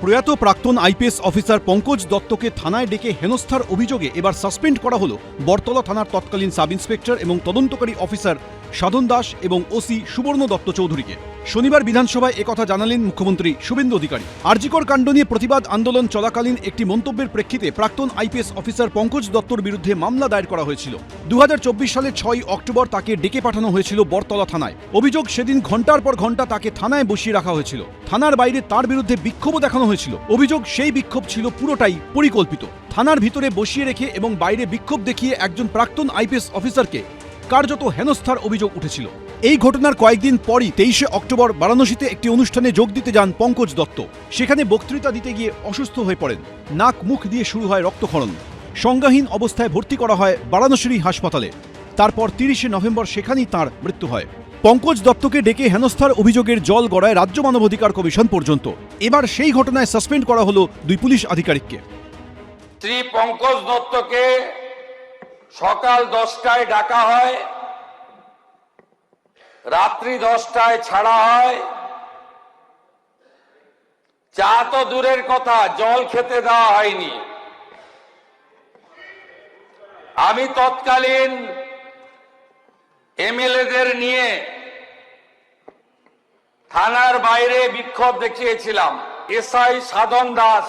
প্রয়াত প্রাক্তন IPS officer Pankaj দত্তকে থানায় ডেকে হেনস্থার অভিযোগে এবার সাসপেন্ড করা হলো বরতলা থানার তৎকালীন সাব ইন্সপেক্টর এবং তদন্তকারী অফিসার সাধন দাস এবং ওসি সুবর্ণ দত্ত চৌধুরীকে। শনিবার বিধানসভায় একথা জানালেন মুখ্যমন্ত্রী শুভেন্দু অধিকারী। আরজিকর কাণ্ড নিয়ে প্রতিবাদ আন্দোলন চলাকালীন একটি মন্তব্যের প্রেক্ষিতে প্রাক্তন আইপিএস অফিসার পঙ্কজ দত্তর বিরুদ্ধে মামলা দায়ের করা হয়েছিল। 2024 সালের 6 অক্টোবর তাকে ডেকে পাঠানো হয়েছিল বরতলা থানায়। অভিযোগ, সেদিন ঘণ্টার পর ঘণ্টা তাকে থানায় বসিয়ে রাখা হয়েছিল। থানার বাইরে তার বিরুদ্ধে বিক্ষোভও দেখানো হয়েছিল। অভিযোগ, সেই বিক্ষোভ ছিল পুরোটাই পরিকল্পিত। থানার ভিতরে বসিয়ে রেখে এবং বাইরে বিক্ষোভ দেখিয়ে একজন প্রাক্তন আইপিএস অফিসারকে কার্যত হেনস্থার অভিযোগ উঠেছিল। এই ঘটনার কয়েকদিন পরই 23 অক্টোবর বারাণসীতে একটি অনুষ্ঠানে যোগ দিতে যান পঙ্কজ দত্ত। সেখানে বক্তৃতা দিতে গিয়ে অসুস্থ হয়ে পড়েন। নাক মুখ দিয়ে শুরু হয় রক্তক্ষরণ। সংজ্ঞাহীন অবস্থায় ভর্তি করা হয় বারাণসীর হাসপাতালে। তারপর 30 নভেম্বর সেখানেই তাঁর মৃত্যু হয়। পঙ্কজ দত্তকে ডেকে হেনস্থার অভিযোগের জল গড়ায় রাজ্য মানবাধিকার কমিশন পর্যন্ত। এবার সেই ঘটনায় সাসপেন্ড করা হলো 2 পুলিশ আধিকারিককে। শ্রী পঙ্কজ দত্তকে সকাল 10টায় ডাকা হয়, রাত্রি 10টায় ছাড়া হয়। চা তো দূরের কথা, জল খেতে দেওয়া হয়নি। আমি তৎকালীন এমএলএদের নিয়ে থানার বাইরে বিক্ষোভ দেখিয়েছিলাম। এসআই সাধন দাস,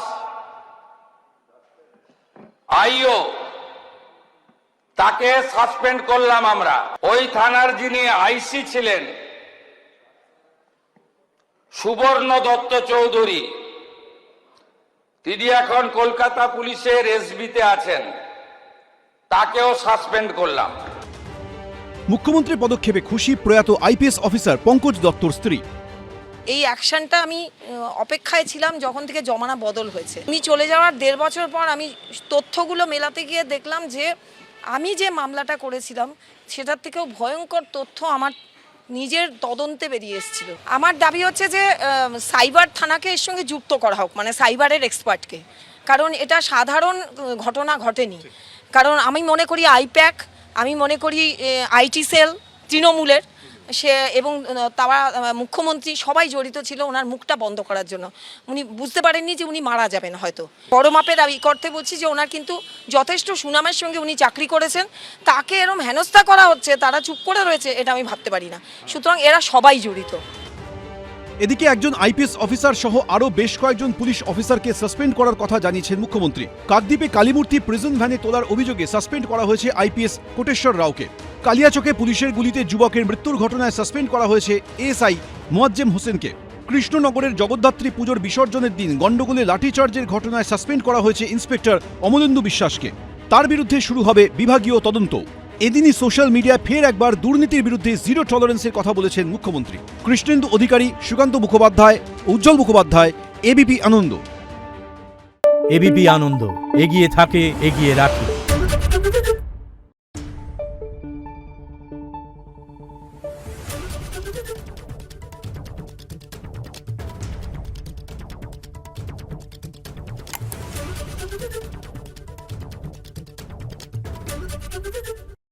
আইও, তাকে সাসপেন্ড করলাম আমরা। ওই থানার যিনি আইসি ছিলেন সুবর্ণ দত্ত চৌধুরী, তিনি এখন কলকাতা পুলিশের এসবিতে আছেন, তাকেও সাসপেন্ড করলাম। মুখ্যমন্ত্রীর পদক্ষেপে খুশি প্রয়াত আইপিএস অফিসার পঙ্কজ দত্তর স্ত্রী। এই অ্যাকশনটা আমি অপেক্ষায় ছিলাম যখন থেকে জমানা বদল হয়েছে। উনি চলে যাওয়ার 1.5 বছর পর আমি তথ্যগুলো মেলাতে গিয়ে দেখলাম যে আমি যে মামলাটা করেছিলাম সেটার থেকেও ভয়ঙ্কর তথ্য আমার নিজের তদন্তে বেরিয়ে এসেছিল। আমার দাবি হচ্ছে যে সাইবার থানাকে এর সঙ্গে যুক্ত করা হোক, মানে সাইবারের এক্সপার্টকে, কারণ এটা সাধারণ ঘটনা ঘটেনি। কারণ আমি মনে করি আইপ্যাক, আমি মনে করি আইটি সেল তৃণমূলের সে এবং তারা মুখ্যমন্ত্রী সবাই জড়িত ছিল ওনার মুখটা বন্ধ করার জন্য। উনি বুঝতে পারেননি যে উনি মারা যাবেন হয়তো। বড় মাপের দাবি করতে বলছি যে ওনার কিন্তু যথেষ্ট সুনামের সঙ্গে উনি চাকরি করেছেন, তাকে এরম হেনস্থা করা হচ্ছে, তারা চুপ করে রয়েছে, এটা আমি ভাবতে পারি না। সুতরাং এরা সবাই জড়িত। এদিকে একজন আইপিএস অফিসার সহ আরও বেশ কয়েকজন পুলিশ অফিসারকে সাসপেন্ড করার কথা জানিয়েছেন মুখ্যমন্ত্রী। কাকদ্বীপে কালীমূর্তি প্রিজন ভ্যানে তোলার অভিযোগে সাসপেন্ড করা হয়েছে আইপিএস কোটেশ্বর রাওকে। কালিয়াচকে পুলিশের গুলিতে যুবকের মৃত্যুর ঘটনায় সাসপেন্ড করা হয়েছে এএসআই মোয়াজ্জেম হোসেনকে। কৃষ্ণনগরের জগদ্ধাত্রী পুজোর বিসর্জনের দিন গন্ডগোলে লাঠিচার্জের ঘটনায় সাসপেন্ড করা হয়েছে ইন্সপেক্টর অমলেন্দু বিশ্বাসকে। তার বিরুদ্ধে শুরু হবে বিভাগীয় তদন্ত। এদিনই সোশ্যাল মিডিয়ায় ফের একবার দুর্নীতির বিরুদ্ধে জিরো টলারেন্সের কথা বলেছেন মুখ্যমন্ত্রী। কৃষ্ণেন্দু অধিকারী, সুকান্ত মুখোপাধ্যায়, উজ্জ্বল মুখোপাধ্যায়, এবিপি আনন্দ। এবিপি আনন্দ, এগিয়ে থাকে, এগিয়ে রাখে।